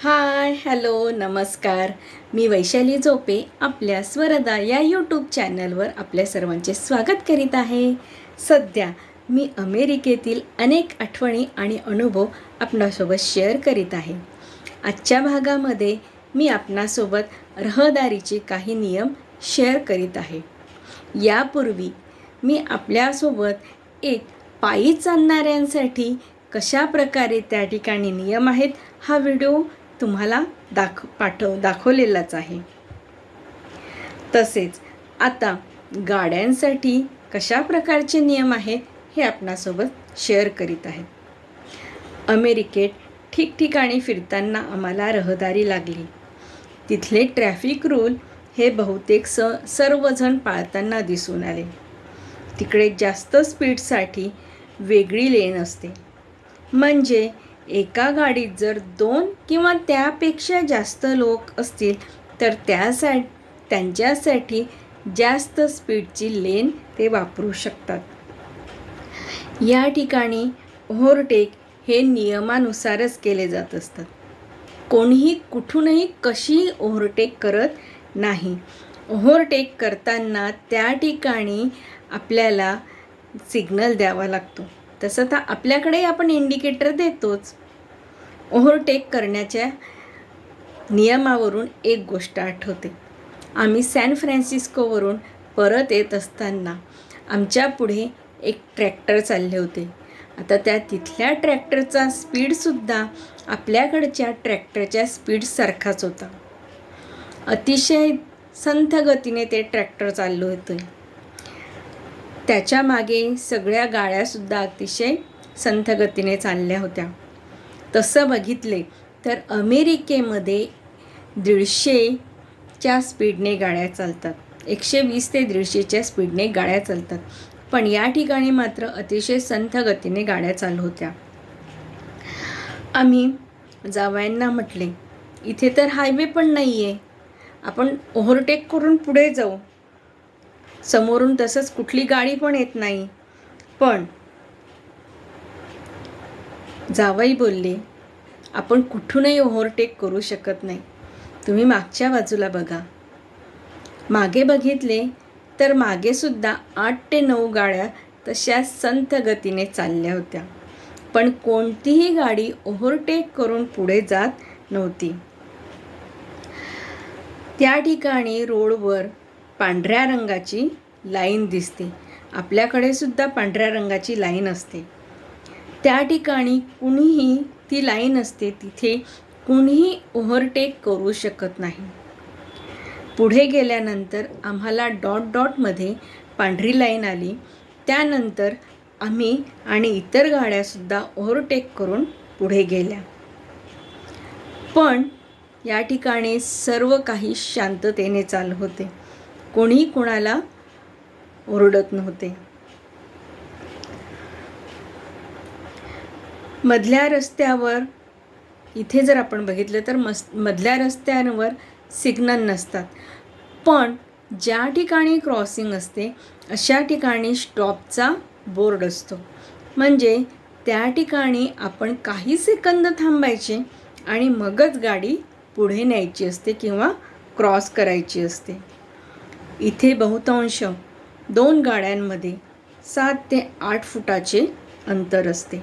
हाय, hello, नमस्कार. मी वैशाली झोपे आपल्या स्वरदा या यूट्यूब चॅनलवर आपल्या सर्वांचे स्वागत करीत आहे. सध्या मी अमेरिकेतील अनेक आठवणी आणि अनुभव आपणासोबत शेअर करीत आहे. आजच्या भागामध्ये मी आपणासोबत रहदारीचे काही नियम शेअर करीत आहे. यापूर्वी मी आपल्यासोबत एक पायी चालणाऱ्यांसाठी कशा प्रकारे त्या ठिकाणी नियम आहेत हा व्हिडिओ तुम्हाला दाखवलेलाच आहे. तसेच आता गाड्यांसाठी कशा प्रकारचे नियम आहेत हे आपणासोबत शेअर करीत आहे. अमेरिकेत ठिकठिकाणी फिरताना आम्हाला रहदारी लागली. तिथले ट्रॅफिक रूल हे बहुतेक सर्वजण पाळताना दिसून आले. तिकडे जास्त स्पीडसाठी वेगळी लेन असते. म्हणजे एका गाडीत जर 2 किंवा त्यापेक्षा जास्त लोक असतील तर त्यांच्यासाठी जास्त स्पीडची लेन ते वापरू शकतात. या ठिकाणी ओव्हरटेक हे नियमानुसारच केले जात असतात. कोणीही कुठूनही कशी ओव्हरटेक करत नाही. ओव्हरटेक करताना त्या ठिकाणी आपल्याला सिग्नल द्यावा लागतो. तसं तर आपल्याकडे आपण इंडिकेटर देतोच. ओव्हरटेक करण्याच्या नियमावरून एक गोष्ट आठवते. आम्ही सॅन फ्रान्सिस्कोवरून परत येत असताना आमच्या पुढे एक ट्रॅक्टर चालले होते. आता तिथल्या ट्रॅक्टरचा स्पीडसुद्धा आपल्याकडच्या ट्रॅक्टरच्या स्पीडसारखाच होता. अतिशय संथ गतीने ते ट्रॅक्टर चाललं होतं. त्याच्या मागे सगळ्या गाड्यासुद्धा अतिशय संथ गतीने चालल्या होत्या. तसं बघितले तर अमेरिकेमध्ये 150च्या स्पीडने गाड्या चालतात. 120 ते 150च्या स्पीडने गाड्या चालतात. पण या ठिकाणी मात्र अतिशय संथ गतीने गाड्या चालू होत्या. आम्ही जावयांना म्हटले, इथे तर हायवे पण नाही आहे, आपण ओव्हरटेक करून पुढे जाऊ. समोरून तसंच कुठली गाडी पण येत नाही. पण जावई बोलले, आपण कुठूनही ओव्हरटेक करू शकत नाही. तुम्ही मागच्या बाजूला बघा. मागे बघितले तर मागेसुद्धा 8 ते 9 गाड्या तशा संथ गतीने चालल्या होत्या. पण कोणतीही गाडी ओव्हरटेक करून पुढे जात नव्हती. त्या ठिकाणी रोडवर पांढऱ्या रंगाची लाईन दिसते. आपल्याकडे सुद्धा पांढऱ्या रंगाची लाईन असते. त्या ठिकाणी कुणीही ती लाईन असते, तिथे कुणीही ओव्हरटेक करू शकत नाही. पुढे गेल्यानंतर आम्हाला डॉटमध्ये पांढरी लाईन आली. त्यानंतर आम्ही आणि इतर गाड्यासुद्धा ओव्हरटेक करून पुढे गेल्या. पण या ठिकाणी सर्व काही शांततेने चालू होते. कोणी कोणाला ओरडत नव्हते. मधल्या रस्त्यावर इथे जर आपण बघितलं तर मधल्या रस्त्यांवर सिग्नल नसतात. पण ज्या ठिकाणी क्रॉसिंग असते अशा ठिकाणी स्टॉपचा बोर्ड असतो. म्हणजे त्या ठिकाणी आपण काही सेकंद थांबायचे आणि मगच गाडी पुढे न्यायची असते किंवा क्रॉस करायची असते. इथे बहुतांश 2 गाड्यांमध्ये 7 ते 8 फुटाचे अंतर असते.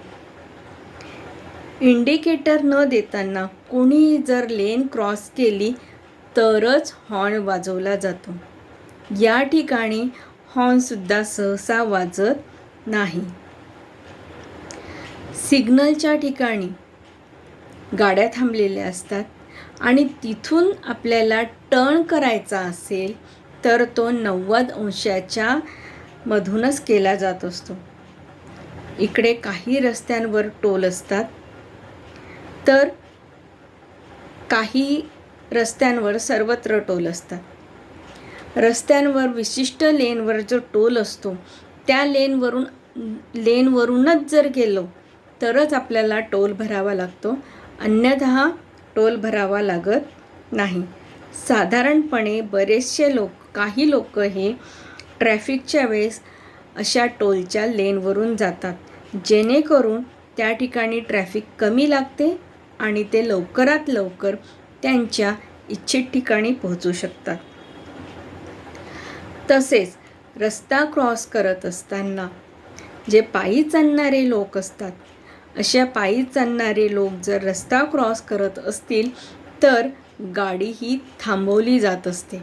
इंडिकेटर न देताना कोणीही जर लेन क्रॉस केली तरच हॉर्न वाजवला जातो. या ठिकाणी हॉर्नसुद्धा सहसा वाजत नाही. सिग्नलच्या ठिकाणी गाड्या थांबलेल्या असतात आणि तिथून आपल्याला टर्न करायचा असेल तर तो 90 अंशाच्या मधूनच केला जात असतो. इकडे काही रस्त्यांवर टोल असतात तर काही रस्त्यांवर सर्वत्र टोल असतात. रस्त्यांवर विशिष्ट लेनवर जो टोल असतो त्या लेनवरूनच जर गेलो तरच आपल्याला टोल भरावा लागतो. अन्यथा टोल भरावा लागत नाही. साधारणपणे बरेचसे काही लोक हे ट्रॅफिकच्या वेळेस अशा टोलच्या लेनवरून जातात, जेणेकरून त्या ठिकाणी ट्रॅफिक कमी लागते आणि ते लवकरात लवकर त्यांच्या इच्छित ठिकाणी पोहोचू शकतात. तसेच रस्ता क्रॉस करत असताना जे पायी चालणारे लोक असतात, अशा पायी चालणारे लोक जर रस्ता क्रॉस करत असतील तर गाडी ही थांबवली जात असते.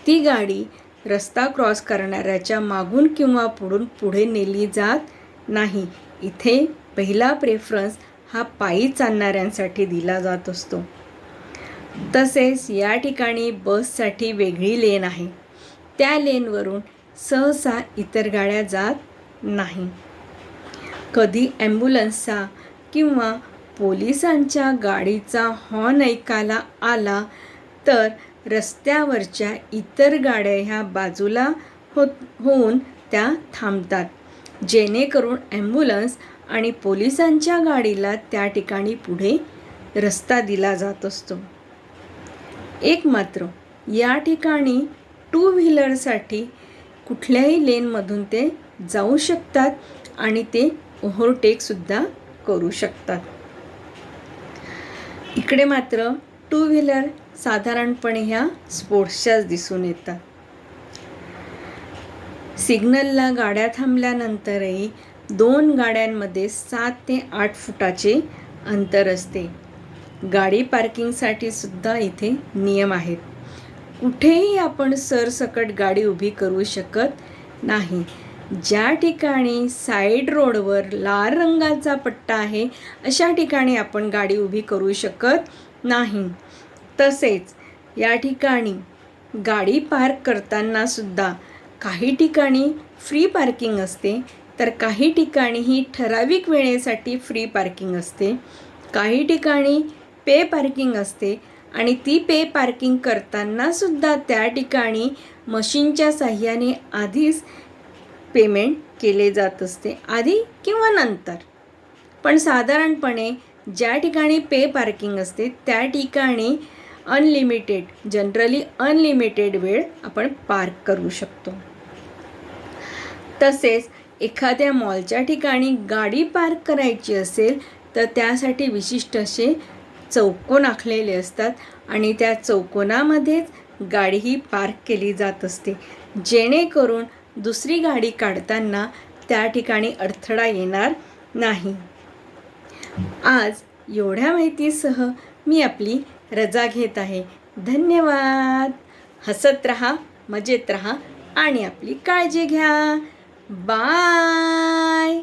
ती गाडी रस्ता क्रॉस करणाऱ्याच्या मागून किंवा पुढे नेली जात नाही. इथे पहिला प्रेफरन्स हा पायी चालणाऱ्यांसाठी दिला जात असतो. तसेच या ठिकाणी बससाठी वेगळी लेन आहे. त्या लेनवरून सहसा इतर गाड्या जात नाही. कधी ॲम्ब्युलन्सचा किंवा पोलिसांच्या गाडीचा हॉर्न ऐकायला आला तर रस्त्यावरच्या इतर गाड्या ह्या बाजूला होऊन त्या थांबतात, जेणेकरून ॲम्ब्युलन्स आणि पोलिसांच्या गाडीला त्या ठिकाणी पुढे रस्ता दिला जात असतो. एक मात्र या ठिकाणी टू व्हीलरसाठी कुठल्याही लेनमधून ते जाऊ शकतात आणि ते ओव्हरटेकसुद्धा करू शकतात. इकडे मात्र टू व्हीलर साधारणपणे ह्या स्पोर्ट्सच्याच दिसून येतात. सिग्नलला गाड्या थांबल्यानंतरही 2 गाड्यांमध्ये 7 ते 8 फुटाचे अंतर असते. गाडी पार्किंगसाठी सुद्धा इथे नियम आहेत. कुठेही आपण सरसकट गाडी उभी करू शकत नाही. ज्या ठिकाणी साईड रोडवर लाल रंगाचा पट्टा आहे अशा ठिकाणी आपण गाडी उभी करू शकत नाही. तसेच या ठिकाणी गाडी पार्क करताना सुद्धा काही ठिकाणी फ्री पार्किंग असते, तर काही ठिकाणी ही ठराविक वेळेसाठी फ्री पार्किंग असते. काही ठिकाणी पे पार्किंग असते आणि ती पे पार्किंग करताना सुद्धा त्या ठिकाणी मशीनच्या साहाय्याने आधीच पेमेंट केले जात असते, आधी किंवा नंतर. पण साधारणपणे ज्या ठिकाणी पे पार्किंग असते त्या ठिकाणी जनरली अनलिमिटेड वेळ आपण पार्क करू शकतो. तसेच एखाद्या मॉलच्या ठिकाणी गाडी पार्क करायची असेल तर त्यासाठी विशिष्ट असे चौकोन आखलेले असतात आणि त्या चौकोनामध्येच गाडी ही पार्क केली जात असते, जेणेकरून दुसरी गाडी काढताना त्या ठिकाणी अडथळा येणार नाही. आज एवढ्या माहितीसह मी आपली रजा घेत आहे. धन्यवाद. हसत रहा, मजेत रहा आणि आपली काळजी घ्या. बाय.